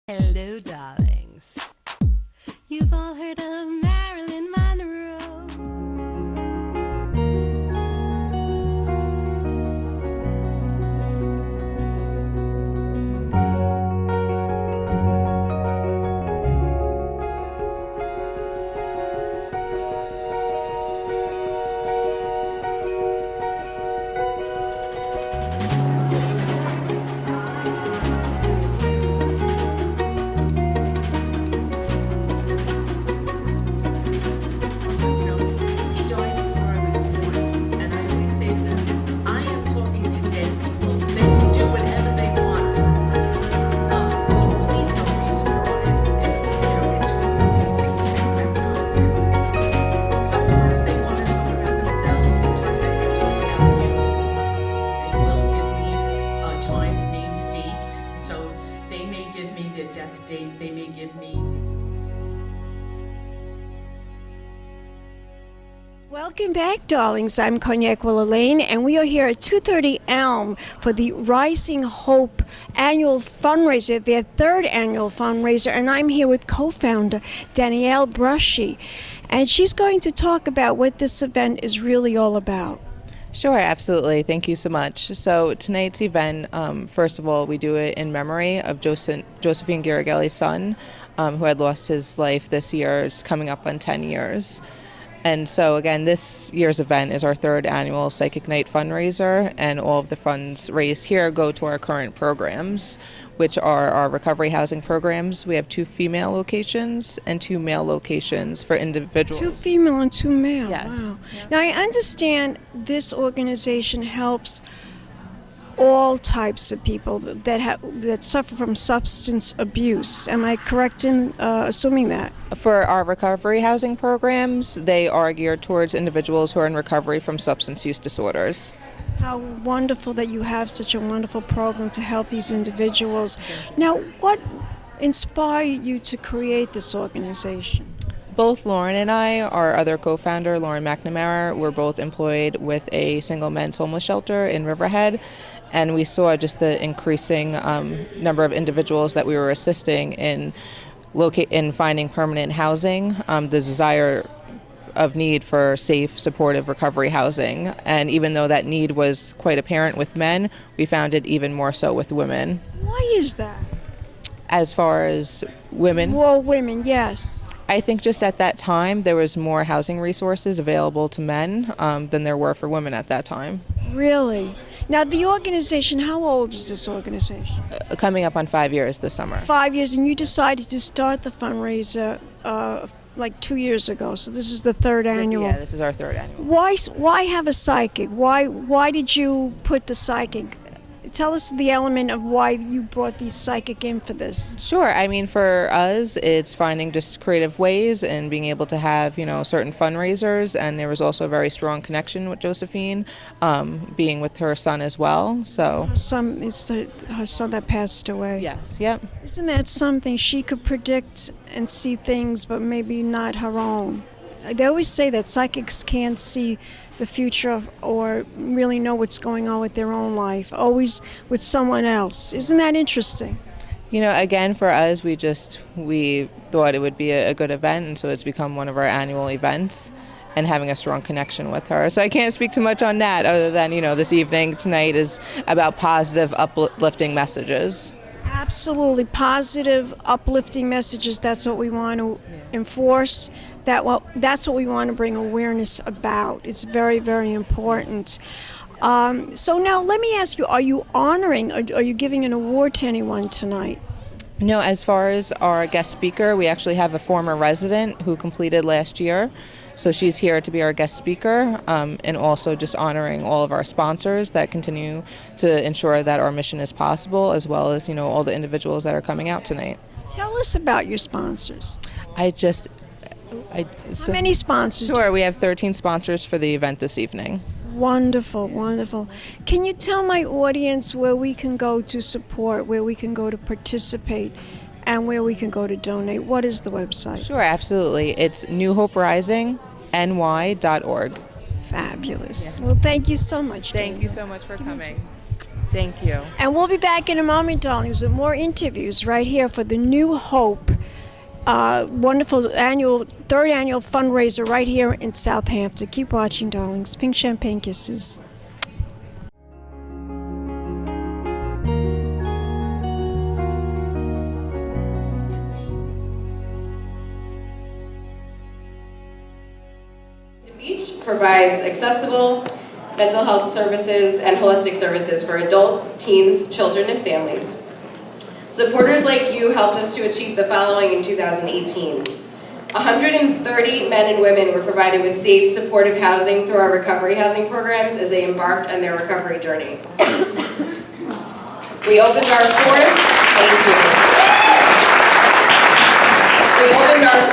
Hello, darlings. You've all heard of Marilyn Monroe. He died before I was born, and I always say to them, I am talking to dead people. They can do whatever they want. So please don't be surprised if, it's really lasting smack that comes in. Sometimes they want to talk about themselves, sometimes they want to talk about you. They will give me times, names, dates. So they may give me their death date, they may give me. Welcome back, darlings. I'm Cognac Wellerlane, and we are here at 230 Elm for the Rising Hope Annual Fundraiser, their third annual fundraiser, and I'm here with co-founder Danielle Bruschi, and she's going to talk about what this event is really all about. Sure, absolutely. Thank you so much. So tonight's event, first of all, we do it in memory of Josephine Ghiringhelli's son, who had lost his life this year. It's coming up on 10 years. And so again, this year's event is our third annual Psychic Night fundraiser, and all of the funds raised here go to our current programs, which are our recovery housing programs. We have 2 female locations and 2 male locations for individuals. 2 female and 2 male. Yes. Wow. Now, I understand this organization helps all types of people that suffer from substance abuse. Am I correct in assuming that? For our recovery housing programs, they are geared towards individuals who are in recovery from substance use disorders. How wonderful that you have such a wonderful program to help these individuals. Now, what inspired you to create this organization? Both Lauren and I, our other co-founder, Lauren McNamara, were both employed with a single men's homeless shelter in Riverhead, and we saw just the increasing number of individuals that we were assisting in finding permanent housing, the desire of need for safe, supportive recovery housing. And even though that need was quite apparent with men, we found it even more so with women. Why is that? As far as women? More women, yes. I think just at that time there was more housing resources available to men than there were for women at that time. Really? Now, the organization, how old is this organization? Coming up on 5 years this summer. 5 years, and you decided to start the fundraiser like 2 years ago, so this is the third annual. This is our third annual. Why have a psychic? Why did you put the psychic? Tell us the element of why you brought the psychic in for this. Sure. I mean, for us, it's finding just creative ways and being able to have, certain fundraisers. And there was also a very strong connection with Josephine, being with her son as well. So Her son that passed away. yes, yep. Isn't that something? She could predict and see things, but maybe not her own. They always say that psychics can't see the future or really know what's going on with their own life, always with someone else. Isn't that interesting? Again, for us, we thought it would be a good event, and so it's become one of our annual events and having a strong connection with her. So I can't speak too much on that other than, this evening tonight is about positive, uplifting messages. Absolutely. Positive, uplifting messages. That's what we want to enforce. That's what we want to bring awareness about. It's very, very important. So now let me ask you, are you honoring, are you giving an award to anyone tonight? No, as far as our guest speaker, we actually have a former resident who completed last year. So she's here to be our guest speaker, and also just honoring all of our sponsors that continue to ensure that our mission is possible, as well as, all the individuals that are coming out tonight. Tell us about your sponsors. How many sponsors? Sure, we have 13 sponsors for the event this evening. Wonderful, wonderful. Can you tell my audience where we can go to support, where we can go to participate, and where we can go to donate? What is the website? Sure, absolutely. It's newhoperisingny.org. Fabulous. Yes. Well, thank you so much. Thank Danielle. you so much for coming. Thank you. And we'll be back in a moment, darlings, with more interviews right here for the New Hope wonderful third annual fundraiser right here in Southampton. Keep watching, darlings. Pink champagne kisses. Beach provides accessible mental health services and holistic services for adults, teens, children, and families. Supporters like you helped us to achieve the following in 2018. 130 men and women were provided with safe, supportive housing through our recovery housing programs as they embarked on their recovery journey. We opened our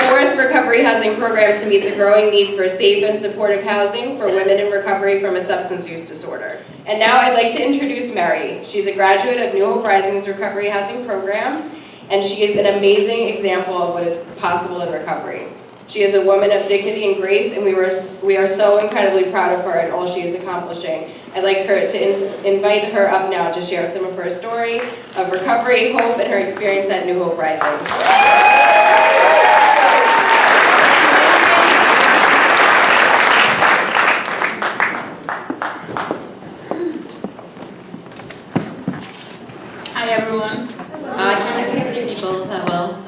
fourth recovery housing program to meet the growing need for safe and supportive housing for women in recovery from a substance use disorder. And now I'd like to introduce Mary. She's a graduate of New Hope Rising's recovery housing program, and she is an amazing example of what is possible in recovery. She is a woman of dignity and grace, and we are so incredibly proud of her and all she is accomplishing. I'd like her to invite her up now to share some of her story of recovery, hope, and her experience at New Hope Rising. Hi everyone. I can't see people that well.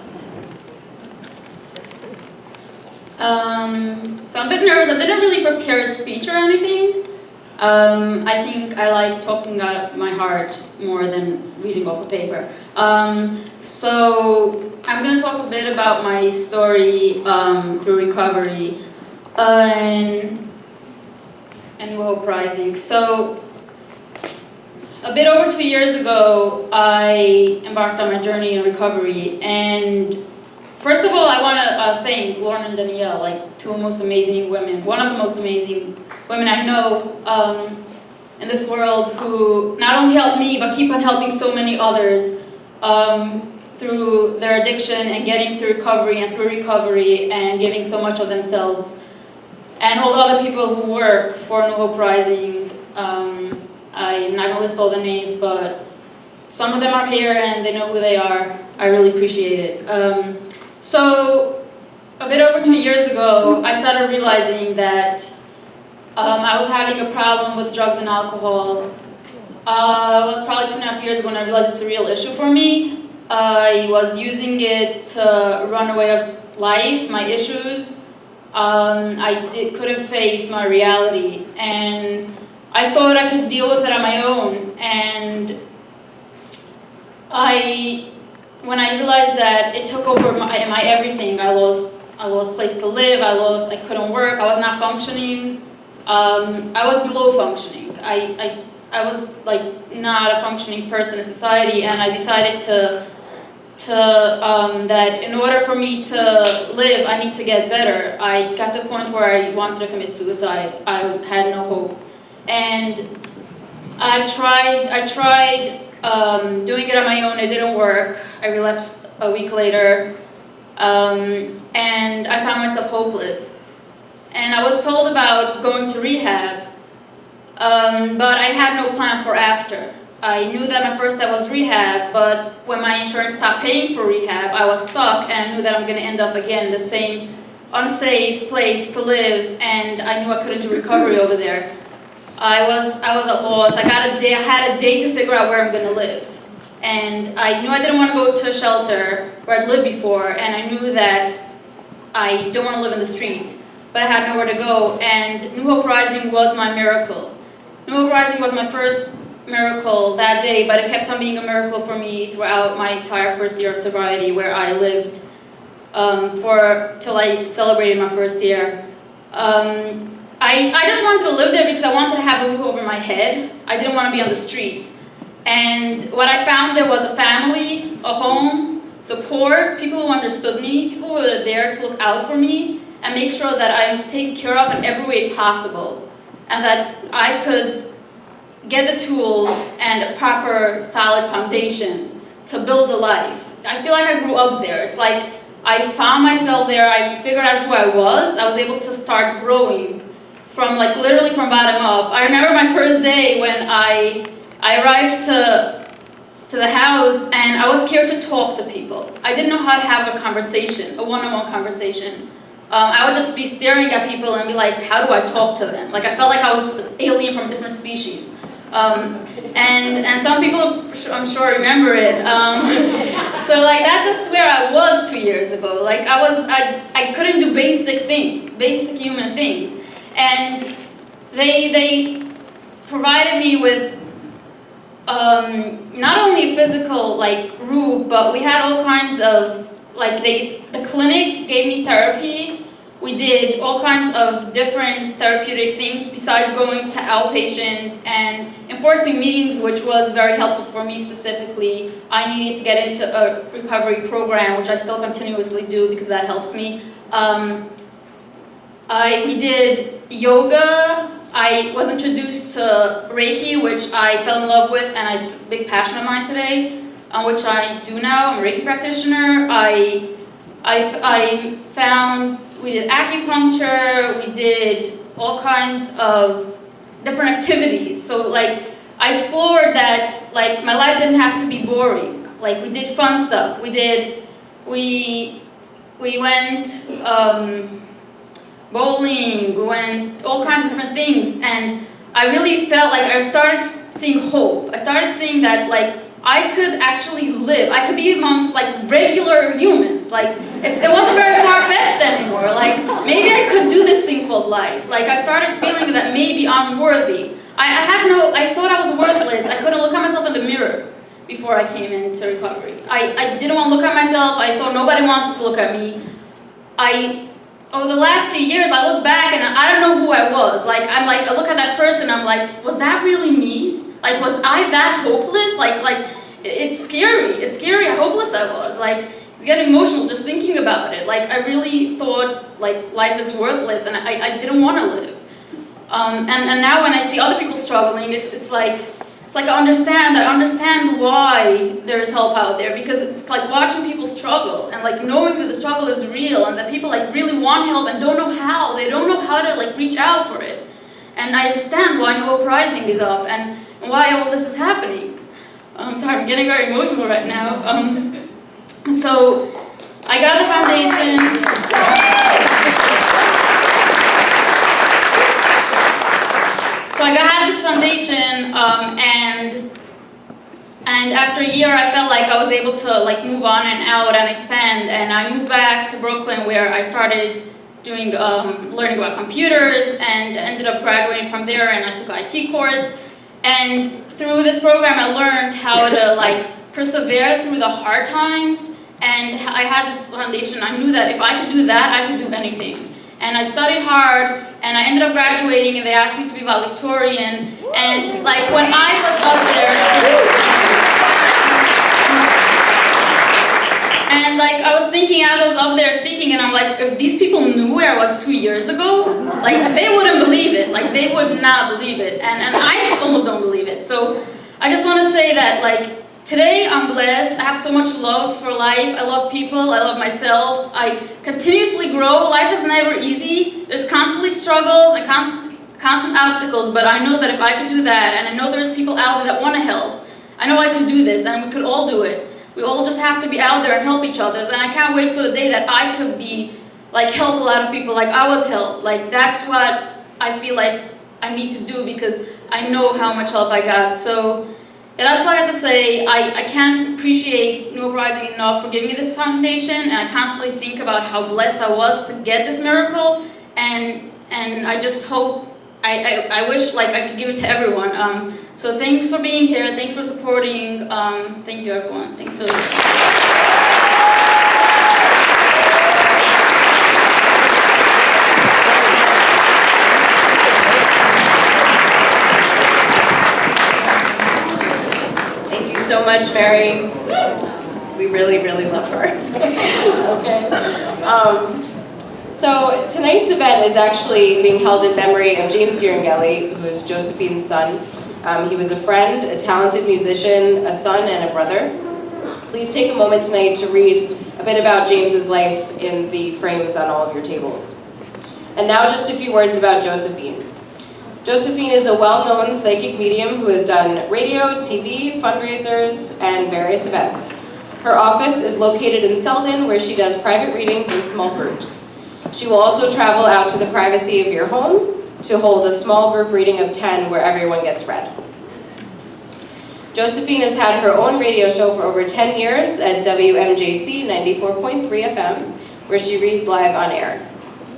So I'm a bit nervous. I didn't really prepare a speech or anything. I think I like talking out my heart more than reading off a paper. So I'm going to talk a bit about my story through recovery and New Hope Rising. So a bit over 2 years ago, I embarked on my journey in recovery, and first of all, I want to thank Lauren and Danielle, like two most amazing women, one of the most amazing women I know in this world, who not only helped me, but keep on helping so many others through their addiction and getting to recovery and through recovery and giving so much of themselves. And all the other people who work for New Hope Rising. I'm not going to list all the names, but some of them are here and they know who they are. I really appreciate it. So a bit over 2 years ago, I started realizing that I was having a problem with drugs and alcohol. It was probably 2.5 years ago when I realized it's a real issue for me. I was using it to run away of life, my issues. Couldn't face my reality, and I thought I could deal with it on my own. And when I realized that it took over my everything, I lost place to live. I couldn't work. I was not functioning. I was below functioning. I was like not a functioning person in society, and I decided that in order for me to live, I need to get better. I got to the point where I wanted to commit suicide. I had no hope. And I tried doing it on my own. It didn't work. I relapsed a week later, and I found myself hopeless. And I was told about going to rehab, but I had no plan for after. I knew that my first step was rehab, but when my insurance stopped paying for rehab, I was stuck, and I knew that I'm going to end up again in the same unsafe place to live, and I knew I couldn't do recovery over there. I was at loss. I had a day to figure out where I'm going to live. And I knew I didn't want to go to a shelter where I'd lived before, and I knew that I don't want to live in the street, but I had nowhere to go, and New Hope Rising was my miracle. New Hope Rising was my first miracle that day, but it kept on being a miracle for me throughout my entire first year of sobriety, where I lived till I celebrated my first year. I just wanted to live there because I wanted to have a roof over my head. I didn't want to be on the streets. And what I found there was a family, a home, support, people who understood me, people who were there to look out for me and make sure that I'm taken care of in every way possible, and that I could get the tools and a proper solid foundation to build a life. I feel like I grew up there. It's like I found myself there. I figured out who I was. I was able to start growing from literally from bottom up. I remember my first day when I I arrived to the house and I was scared to talk to people. I didn't know how to have a conversation, a one-on-one conversation. I would just be staring at people and be like, how do I talk to them? Like I felt like I was an alien from a different species. And some people, I'm sure, remember it. So like that's just where I was 2 years ago. Like I couldn't do basic things, basic human things. And they provided me with not only a physical like roof, but we had all kinds of like the clinic gave me therapy. We did all kinds of different therapeutic things besides going to outpatient and enforcing meetings, which was very helpful for me specifically. I needed to get into a recovery program, which I still continuously do because that helps me. We did yoga. I was introduced to Reiki, which I fell in love with, and it's a big passion of mine today, which I do now. I'm a Reiki practitioner. I found we did acupuncture. We did all kinds of different activities. So like I explored that like my life didn't have to be boring. Like we did fun stuff. We went bowling, we went all kinds of different things, and I really felt like I started seeing hope. I started seeing that like I could actually live. I could be amongst like regular humans. Like it wasn't very far-fetched anymore. Like maybe I could do this thing called life. Like I started feeling that maybe I'm worthy. I thought I was worthless. I couldn't look at myself in the mirror before I came into recovery. I didn't want to look at myself. I thought nobody wants to look at me. Over the last 2 years, I look back and I don't know who I was. Like, I look at that person, I'm like, was that really me? Like, was I that hopeless? Like, it's scary. It's scary how hopeless I was. Like, I get emotional just thinking about it. Like, I really thought, like, life is worthless and I didn't want to live. And now when I see other people struggling, it's like I understand why there's help out there, because it's like watching people struggle and like knowing that the struggle is real and that people like really want help and don't know how. They don't know how to like reach out for it. And I understand why New Uprising is up and why all this is happening. Sorry, I'm getting very emotional right now. So I got the foundation. So I had this foundation, and after a year, I felt like I was able to like move on and out and expand. And I moved back to Brooklyn, where I started doing learning about computers, and ended up graduating from there. And I took an IT course. And through this program, I learned how to like persevere through the hard times. And I had this foundation. I knew that if I could do that, I could do anything. And I studied hard, and I ended up graduating, and they asked me to be valedictorian. And like when I was up there, and like I was thinking as I was up there speaking, and I'm like, if these people knew where I was 2 years ago, like they wouldn't believe it. Like they would not believe it, and I just almost don't believe it. So I just want to say that like today I'm blessed. I have so much love for life. I love people. I love myself. I continuously grow. Life is never easy. There's constantly struggles and constant obstacles, but I know that if I could do that, and I know there's people out there that want to help, I know I could do this, and we could all do it. We all just have to be out there and help each other, and I can't wait for the day that I could be, like, help a lot of people like I was helped. Like, that's what I feel like I need to do, because I know how much help I got. So yeah, that's what I have to say. I can't appreciate New Uprising enough for giving me this foundation, and I constantly think about how blessed I was to get this miracle, and I just hope, I wish like I could give it to everyone. So thanks for being here, thanks for supporting, thank you everyone, thanks for listening. So much, Mary. We really, really love her. Okay. So tonight's event is actually being held in memory of James Ghiringhelli, who is Josephine's son. He was a friend, a talented musician, a son, and a brother. Please take a moment tonight to read a bit about James's life in the frames on all of your tables. And now just a few words about Josephine. Josephine is a well-known psychic medium who has done radio, TV, fundraisers, and various events. Her office is located in Selden, where she does private readings in small groups. She will also travel out to the privacy of your home to hold a small group reading of 10 where everyone gets read. Josephine has had her own radio show for over 10 years at WMJC 94.3 FM, where she reads live on air.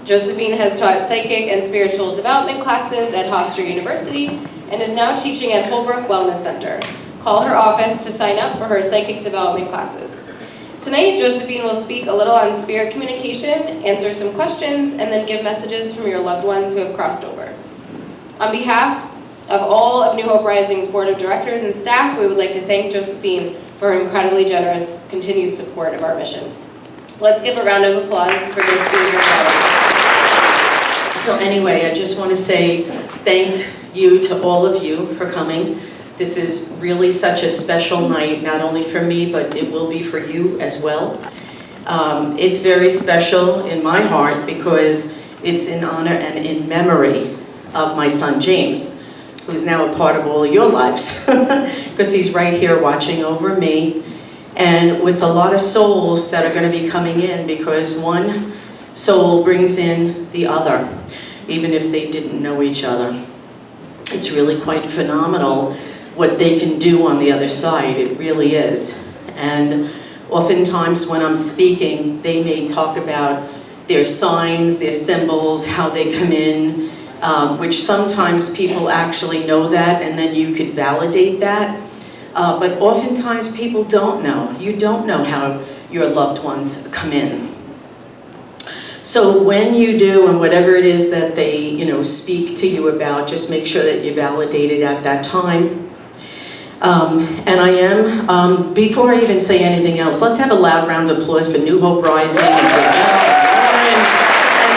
Josephine has taught psychic and spiritual development classes at Hofstra University and is now teaching at Holbrook Wellness Center. Call her office to sign up for her psychic development classes. Tonight, Josephine will speak a little on spirit communication, answer some questions, and then give messages from your loved ones who have crossed over. On behalf of all of New Hope Rising's Board of Directors and staff, we would like to thank Josephine for her incredibly generous continued support of our mission. Let's give a round of applause for Josephine Ghiringhelli. So anyway, I just want to say thank you to all of you for coming. This is really such a special night, not only for me, but it will be for you as well. It's very special in my heart because it's in honor and in memory of my son James, who's now a part of all your lives, because he's right here watching over me, and with a lot of souls that are going to be coming in, because one soul brings in the other, even if they didn't know each other. It's really quite phenomenal what they can do on the other side. It really is. And oftentimes when I'm speaking, they may talk about their signs, their symbols, how they come in, which sometimes people actually know that, and then you could validate that. But oftentimes people don't know. You don't know how your loved ones come in. So when you do, and whatever it is that they, speak to you about, just make sure that you validate it at that time. And I am, before I even say anything else, let's have a loud round of applause for New Hope Rising and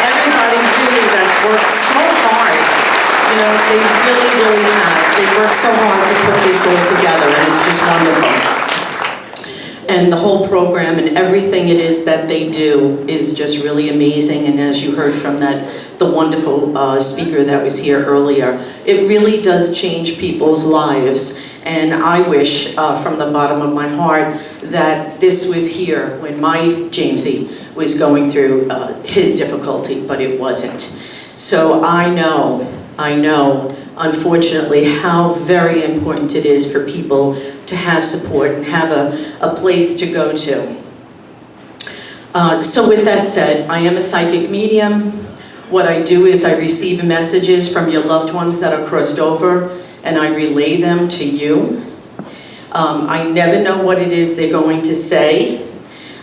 everybody really that's worked so hard. They really, really have. They worked so hard to put this all together, and it's just wonderful. And the whole program and everything it is that they do is just really amazing. And as you heard from the wonderful speaker that was here earlier, it really does change people's lives. And I wish from the bottom of my heart that this was here when my Jamesy was going through his difficulty, but it wasn't. So I know, unfortunately, how very important it is for people to have support and have a place to go to. So with that said, I am a psychic medium. What I do is I receive messages from your loved ones that are crossed over, and I relay them to you. I never know what it is they're going to say.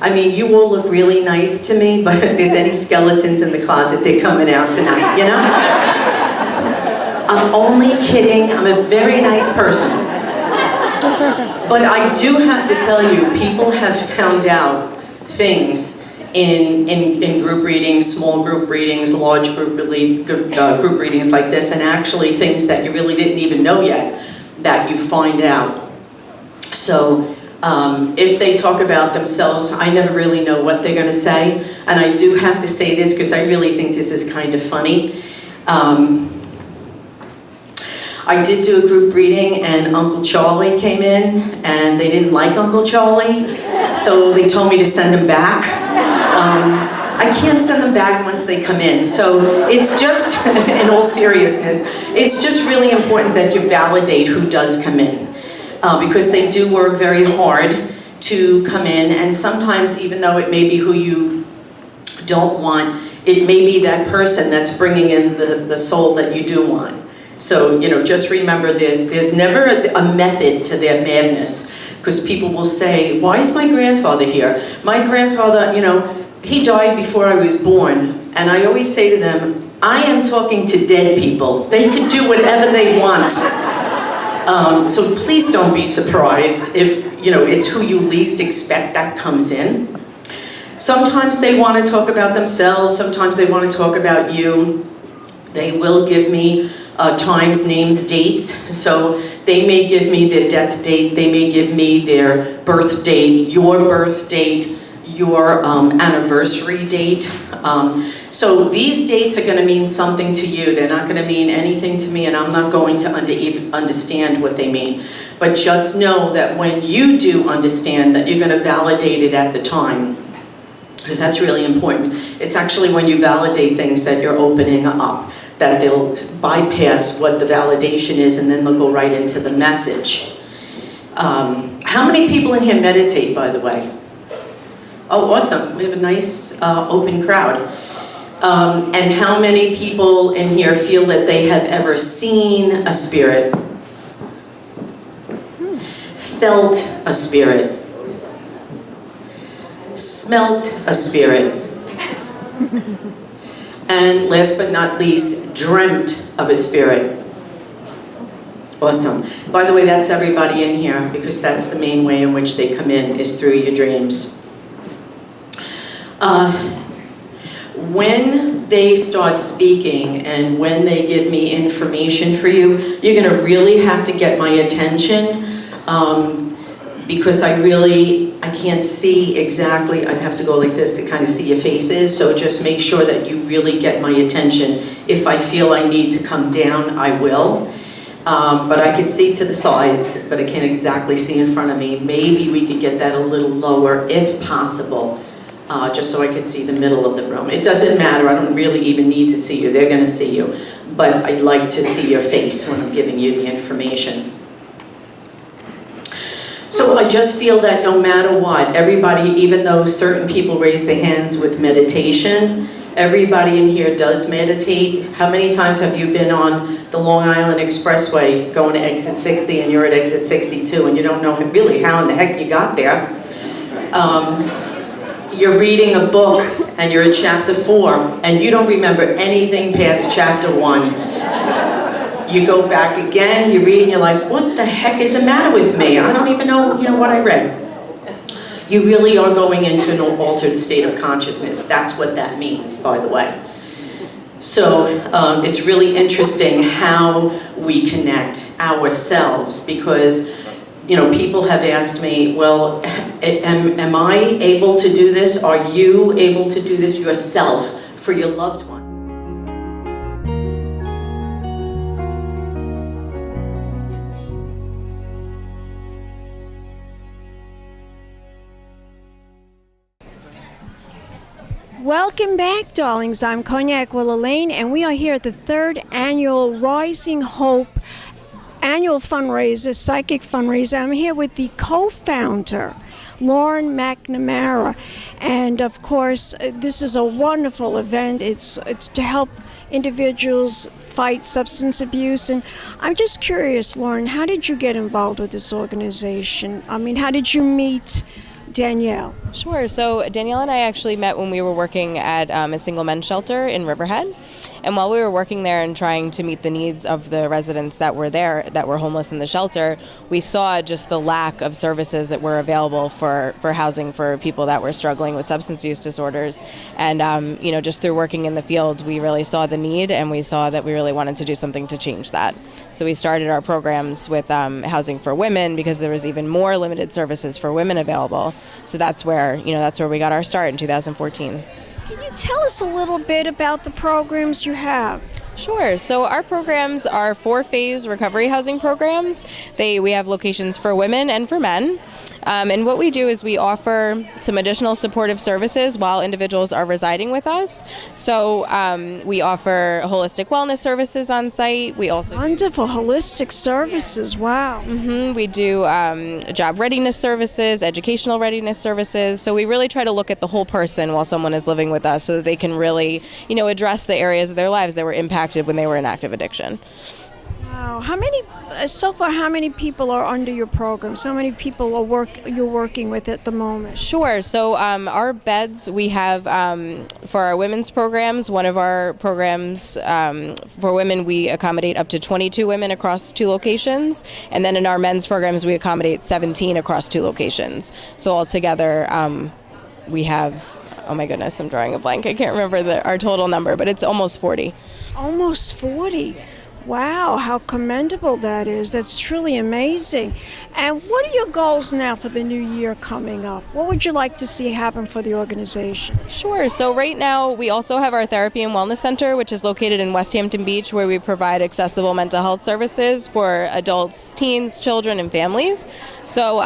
I mean, you all look really nice to me, but if there's any skeletons in the closet, they're coming out tonight, I'm only kidding. I'm a very nice person. But I do have to tell you, people have found out things in group readings, small group readings, large group readings like this, and actually things that you really didn't even know yet that you find out. So if they talk about themselves, I never really know what they're going to say. And I do have to say this because I really think this is kind of funny. I did do a group reading and Uncle Charlie came in and they didn't like Uncle Charlie, so they told me to send him back. I can't send them back once they come in, so it's just, in all seriousness, it's just really important that you validate who does come in, because they do work very hard to come in, and sometimes even though it may be who you don't want, it may be that person that's bringing in the soul that you do want. So, just remember there's never a method to their madness, because people will say, why is my grandfather here? My grandfather, he died before I was born. And I always say to them, I am talking to dead people. They can do whatever they want. So please don't be surprised if, it's who you least expect that comes in. Sometimes they want to talk about themselves. Sometimes they want to talk about you. They will give me times, names, dates. So they may give me their death date, they may give me their birth date, your birth date, your anniversary date. So these dates are going to mean something to you. They're not going to mean anything to me, and I'm not going to even understand what they mean. But just know that when you do understand, that you're going to validate it at the time, because that's really important. It's actually when you validate things that you're opening up, that they'll bypass what the validation is, and then they'll go right into the message. How many people in here meditate, by the way? Oh, awesome. We have a nice open crowd. And how many people in here feel that they have ever seen a spirit? Felt a spirit? Smelt a spirit? And last but not least, dreamt of a spirit? Awesome. By the way, that's everybody in here, because that's the main way in which they come in, is through your dreams. When they start speaking and when they give me information for you, you're going to really have to get my attention, because I can't see exactly. I'd have to go like this to kind of see your faces, so just make sure that you really get my attention. If I feel I need to come down, I will. But I could see to the sides, but I can't exactly see in front of me. Maybe we could get that a little lower, if possible, just so I could see the middle of the room. It doesn't matter, I don't really even need to see you, they're gonna see you. But I'd like to see your face when I'm giving you the information. So I just feel that no matter what, everybody, even though certain people raise their hands with meditation, everybody in here does meditate. How many times have you been on the Long Island Expressway going to exit 60 and you're at exit 62 and you don't know really how in the heck you got there? You're reading a book and you're at chapter 4 and you don't remember anything past chapter 1. You go back again, you read and you're like, what the heck is the matter with me? I don't even know, what I read. You really are going into an altered state of consciousness. That's what that means, by the way. So it's really interesting how we connect ourselves, because people have asked me, well, am I able to do this? Are you able to do this yourself for your loved one? Welcome back, darlings. I'm Cognac Wellerlane, and we are here at the 3rd annual Rising Hope Annual Fundraiser, Psychic Fundraiser. I'm here with the co-founder, Lauren McNamara. And of course, this is a wonderful event. It's to help individuals fight substance abuse. And I'm just curious, Lauren, how did you get involved with this organization? I mean, how did you meet Danielle? Sure. So Danielle and I actually met when we were working at a single men's shelter in Riverhead. And while we were working there and trying to meet the needs of the residents that were there, that were homeless in the shelter, we saw just the lack of services that were available for housing for people that were struggling with substance use disorders. And, just through working in the field, we really saw the need, and we saw that we really wanted to do something to change that. So we started our programs with housing for women, because there was even more limited services for women available. So that's where we got our start in 2014. Can you tell us a little bit about the programs you have? Sure. So our programs are 4-phase recovery housing programs. We have locations for women and for men. And what we do is we offer some additional supportive services while individuals are residing with us. So we offer holistic wellness services on site. We also Wonderful holistic services. Wow. We do job readiness services, educational readiness services. So we really try to look at the whole person while someone is living with us, so that they can really, address the areas of their lives that were impacted when they were in active addiction. Wow. How many people are under your programs? How many people you're working with at the moment? Sure. So our beds, we have for our women's programs, one of our programs for women, we accommodate up to 22 women across 2 locations. And then in our men's programs, we accommodate 17 across 2 locations. So altogether, we have, oh my goodness, I'm drawing a blank. I can't remember our total number, but it's almost 40. Almost 40. Wow, how commendable that is. That's truly amazing. And what are your goals now for the new year coming up? What would you like to see happen for the organization? Sure. So right now we also have our Therapy and Wellness Center, which is located in West Hampton Beach, where we provide accessible mental health services for adults, teens, children, and families. So,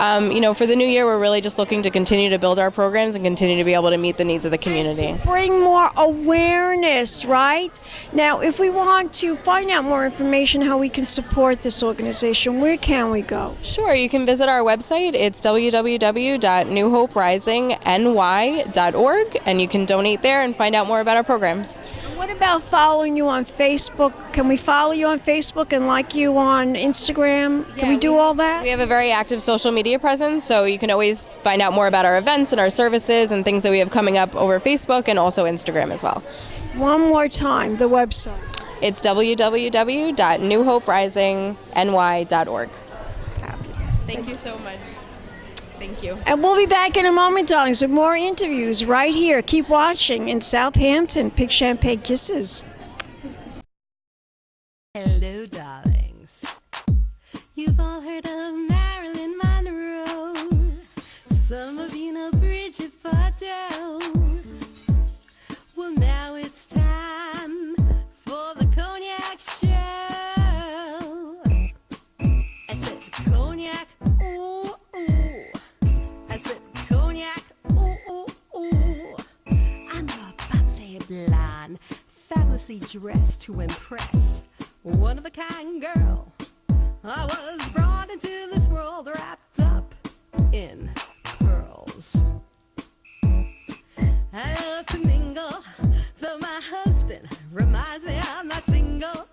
for the new year, we're really just looking to continue to build our programs and continue to be able to meet the needs of the community. To bring more awareness, right? Now, if we want to find out more information how we can support this organization, where can we go? Sure, you can visit our website. It's www.newhoperisingny.org, and you can donate there and find out more about our programs. What about following you on Facebook? Can we follow you on Facebook and like you on Instagram? Can we do all that? We have a very active social media presence, so you can always find out more about our events and our services and things that we have coming up over Facebook and also Instagram as well. One more time, the website. It's www.newhoperisingny.org. Fabulous. Thank you so much. Thank you. And we'll be back in a moment, darlings, with more interviews right here. Keep watching in Southampton. Pig Champagne Kisses. Hello, darlings. You've all heard of Marilyn Monroe. Some of you know Bridget Bardot. Well, now it's time for the Cognac show. I said Cognac, ooh, ooh. I said Cognac, ooh, ooh, ooh. I'm a bubbly blonde, fabulously dressed to impress. One of a kind girl. I was brought into this world wrapped up in pearls. I love to mingle, though my husband reminds me I'm not single.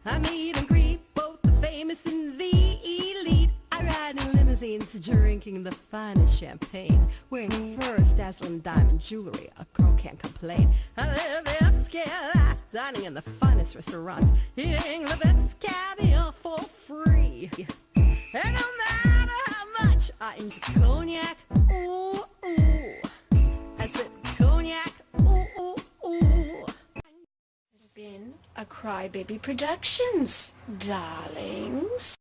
I meet and greet both the famous and the elite. I ride in limousines, drinking the finest champagne, wearing furs, dazzling diamond jewelry. A girl can't complain. I live the upscale life, dining in the finest restaurants, eating the best caviar for free. And no matter how much I enjoy cognac, ooh, ooh. I said cognac, ooh, ooh, ooh. It's been a Crybaby Productions, darlings.